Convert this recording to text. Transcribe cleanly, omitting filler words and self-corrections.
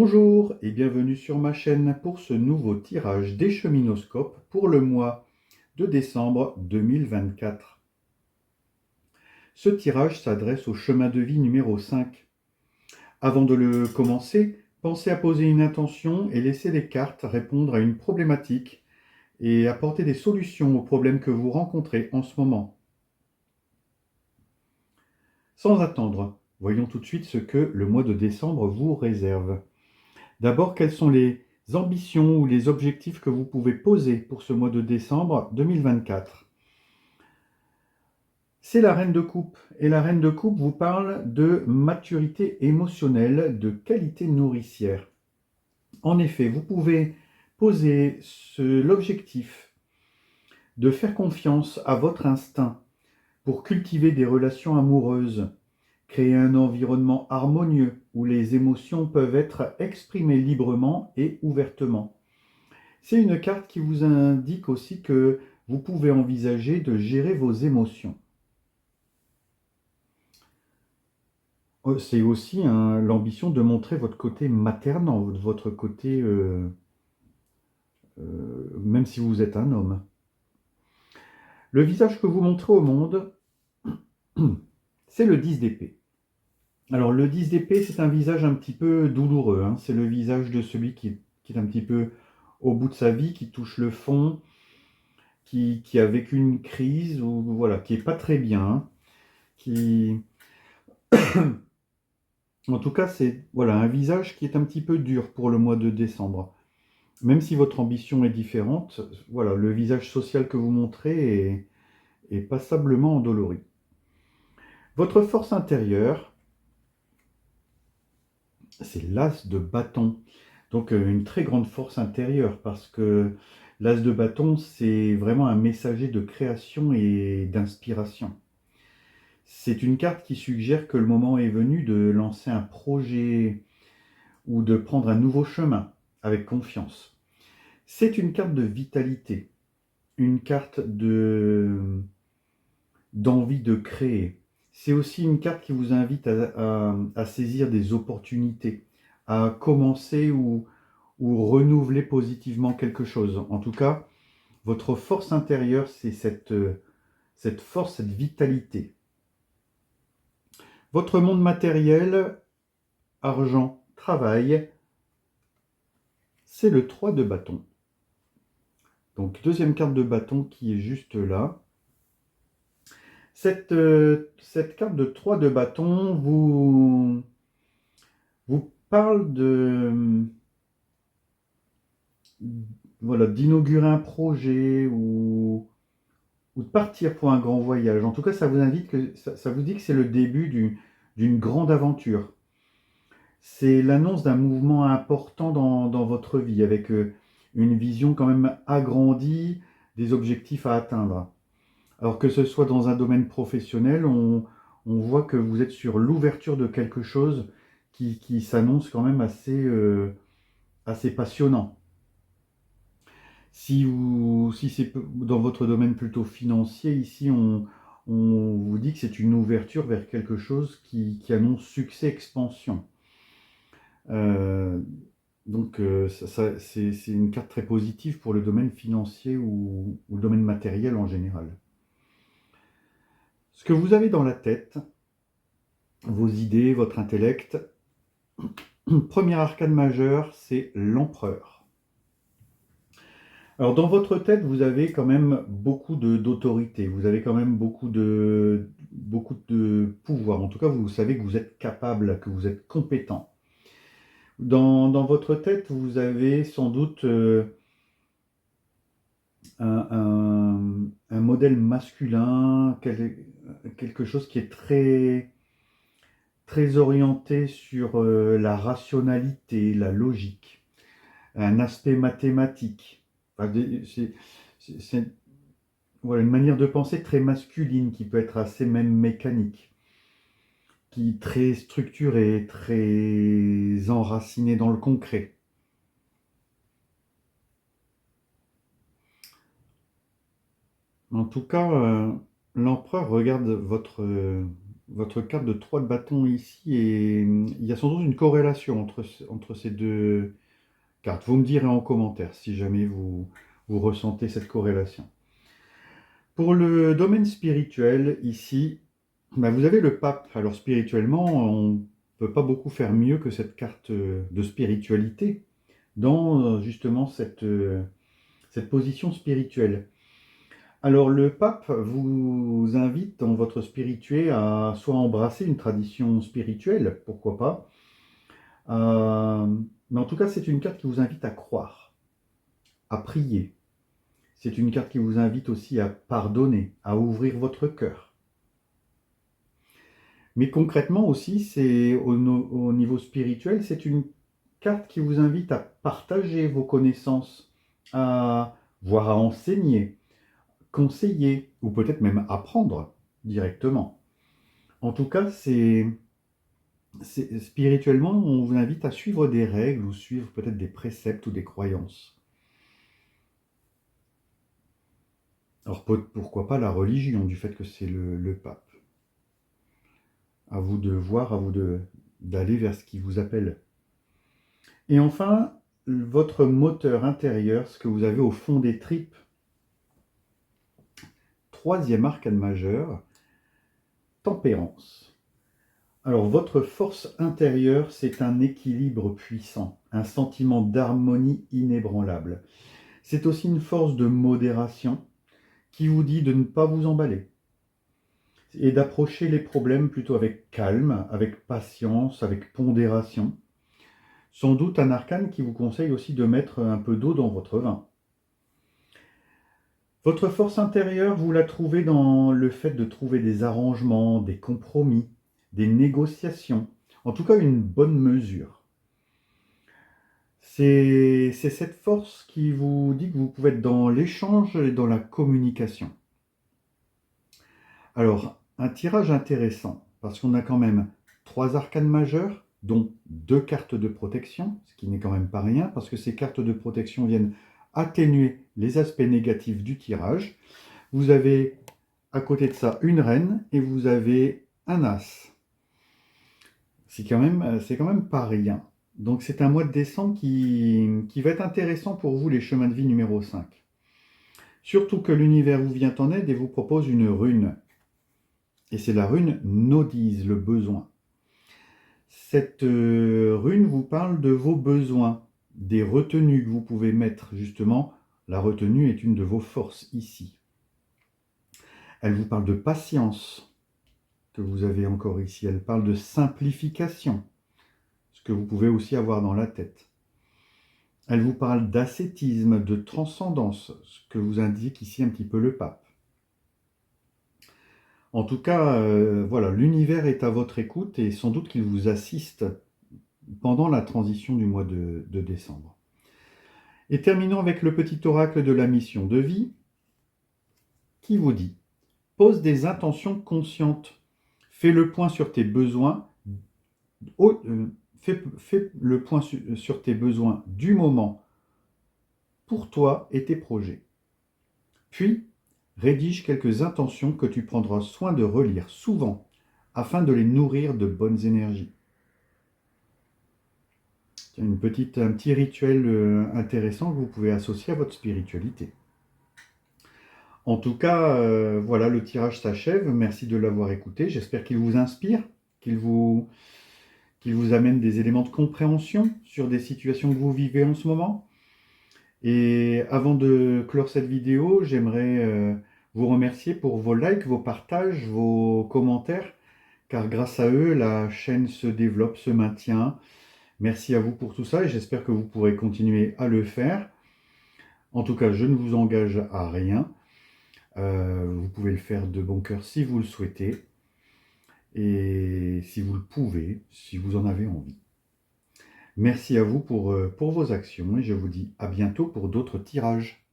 Bonjour et bienvenue sur ma chaîne pour ce nouveau tirage des Cheminoscopes pour le mois de décembre 2024. Ce tirage s'adresse au chemin de vie numéro 5. Avant de le commencer, pensez à poser une intention et laisser les cartes répondre à une problématique et apporter des solutions aux problèmes que vous rencontrez en ce moment. Sans attendre, voyons tout de suite ce que le mois de décembre vous réserve. D'abord, quelles sont les ambitions ou les objectifs que vous pouvez poser pour ce mois de décembre 2024? C'est la reine de coupe. Et la reine de coupe vous parle de maturité émotionnelle, de qualité nourricière. En effet, vous pouvez poser l'objectif de faire confiance à votre instinct pour cultiver des relations amoureuses, créer un environnement harmonieux où les émotions peuvent être exprimées librement et ouvertement. C'est une carte qui vous indique aussi que vous pouvez envisager de gérer vos émotions. C'est aussi l'ambition de montrer votre côté maternant, votre côté, même si vous êtes un homme. Le visage que vous montrez au monde, c'est le 10 d'épée. Alors le 10 d'épée, c'est un visage un petit peu douloureux, hein. C'est le visage de celui qui est un petit peu au bout de sa vie, qui touche le fond, qui a vécu une crise, ou voilà, qui est pas très bien, hein, qui... En tout cas, c'est voilà, un visage qui est un petit peu dur pour le mois de décembre. Même si votre ambition est différente, voilà, le visage social que vous montrez est passablement endolori. Votre force intérieure, c'est l'as de bâton. Donc une très grande force intérieure parce que l'as de bâton, c'est vraiment un messager de création et d'inspiration. C'est une carte qui suggère que le moment est venu de lancer un projet ou de prendre un nouveau chemin avec confiance. C'est une carte de vitalité, une carte d'envie de créer. C'est aussi une carte qui vous invite à saisir des opportunités, à commencer ou renouveler positivement quelque chose. En tout cas, votre force intérieure, c'est cette force, cette vitalité. Votre monde matériel, argent, travail, c'est le 3 de bâton. Donc, deuxième carte de bâton qui est juste là. Cette carte de 3 de bâton vous parle voilà, d'inaugurer un projet ou de partir pour un grand voyage. En tout cas, ça vous dit que c'est le début d'une grande aventure. C'est l'annonce d'un mouvement important dans votre vie, avec une vision quand même agrandie, des objectifs à atteindre. Alors que ce soit dans un domaine professionnel, on voit que vous êtes sur l'ouverture de quelque chose qui s'annonce quand même assez passionnant. Si c'est dans votre domaine plutôt financier, ici on vous dit que c'est une ouverture vers quelque chose qui annonce succès, expansion. Euh, c'est une carte très positive pour le domaine financier ou le domaine matériel en général. Ce que vous avez dans la tête, vos idées, votre intellect, premier arcane majeur, c'est l'empereur. Alors dans votre tête, vous avez quand même beaucoup d'autorité, vous avez quand même beaucoup de pouvoir. En tout cas, vous savez que vous êtes capable, que vous êtes compétent. Dans votre tête, vous avez sans doute un modèle masculin, quelque chose qui est très orienté sur la rationalité, la logique, un aspect mathématique. Enfin, c'est voilà, une manière de penser très masculine qui peut être assez même mécanique, qui est très structurée, très enracinée dans le concret. En tout cas, l'empereur regarde votre carte de 3 de bâton ici, et il y a sans doute une corrélation entre ces deux cartes. Vous me direz en commentaire si jamais vous ressentez cette corrélation. Pour le domaine spirituel, ici, bah, vous avez le pape. Alors spirituellement, on ne peut pas beaucoup faire mieux que cette carte de spiritualité dans justement cette position spirituelle. Alors le pape vous invite dans votre spirituel à soit embrasser une tradition spirituelle, pourquoi pas, mais en tout cas c'est une carte qui vous invite à croire, à prier. C'est une carte qui vous invite aussi à pardonner, à ouvrir votre cœur. Mais concrètement aussi, c'est au niveau spirituel, c'est une carte qui vous invite à partager vos connaissances, voire à enseigner, conseiller, ou peut-être même apprendre directement. En tout cas, spirituellement, on vous invite à suivre des règles ou suivre peut-être des préceptes ou des croyances. Alors pourquoi pas la religion, du fait que c'est le pape. À vous de voir, d'aller vers ce qui vous appelle. Et enfin, votre moteur intérieur, ce que vous avez au fond des tripes. Troisième arcane majeur, tempérance. Alors, votre force intérieure, c'est un équilibre puissant, un sentiment d'harmonie inébranlable. C'est aussi une force de modération qui vous dit de ne pas vous emballer et d'approcher les problèmes plutôt avec calme, avec patience, avec pondération. Sans doute un arcane qui vous conseille aussi de mettre un peu d'eau dans votre vin. Votre force intérieure, vous la trouvez dans le fait de trouver des arrangements, des compromis, des négociations, en tout cas une bonne mesure. C'est cette force qui vous dit que vous pouvez être dans l'échange et dans la communication. Alors, un tirage intéressant, parce qu'on a quand même 3 arcanes majeures, dont 2 cartes de protection, ce qui n'est quand même pas rien, parce que ces cartes de protection viennent atténuer les aspects négatifs du tirage. Vous avez à côté de ça une reine et vous avez un as. C'est quand même pas rien. Donc c'est un mois de décembre qui va être intéressant pour vous, les chemins de vie numéro 5. Surtout que l'univers vous vient en aide et vous propose une rune. Et c'est la rune Nodise, le besoin. Cette rune vous parle de vos besoins, des retenues que vous pouvez mettre. Justement, la retenue est une de vos forces ici. Elle vous parle de patience, que vous avez encore ici. Elle parle de simplification, ce que vous pouvez aussi avoir dans la tête. Elle vous parle d'ascétisme, de transcendance, ce que vous indique ici un petit peu le pape. En tout cas, voilà, l'univers est à votre écoute et sans doute qu'il vous assiste pendant la transition du mois de décembre. Et terminons avec le petit oracle de la mission de vie qui vous dit: pose des intentions conscientes, fais le point sur tes besoins, fais le point sur tes besoins du moment pour toi et tes projets. Puis, rédige quelques intentions que tu prendras soin de relire souvent afin de les nourrir de bonnes énergies. C'est un petit rituel intéressant que vous pouvez associer à votre spiritualité. En tout cas, voilà, le tirage s'achève. Merci de l'avoir écouté. J'espère qu'il vous inspire, qu'il vous amène des éléments de compréhension sur des situations que vous vivez en ce moment. Et avant de clore cette vidéo, j'aimerais vous remercier pour vos likes, vos partages, vos commentaires, car grâce à eux, la chaîne se développe, se maintient. Merci à vous pour tout ça et j'espère que vous pourrez continuer à le faire. En tout cas, je ne vous engage à rien. Vous pouvez le faire de bon cœur si vous le souhaitez et si vous le pouvez, si vous en avez envie. Merci à vous pour vos actions et je vous dis à bientôt pour d'autres tirages.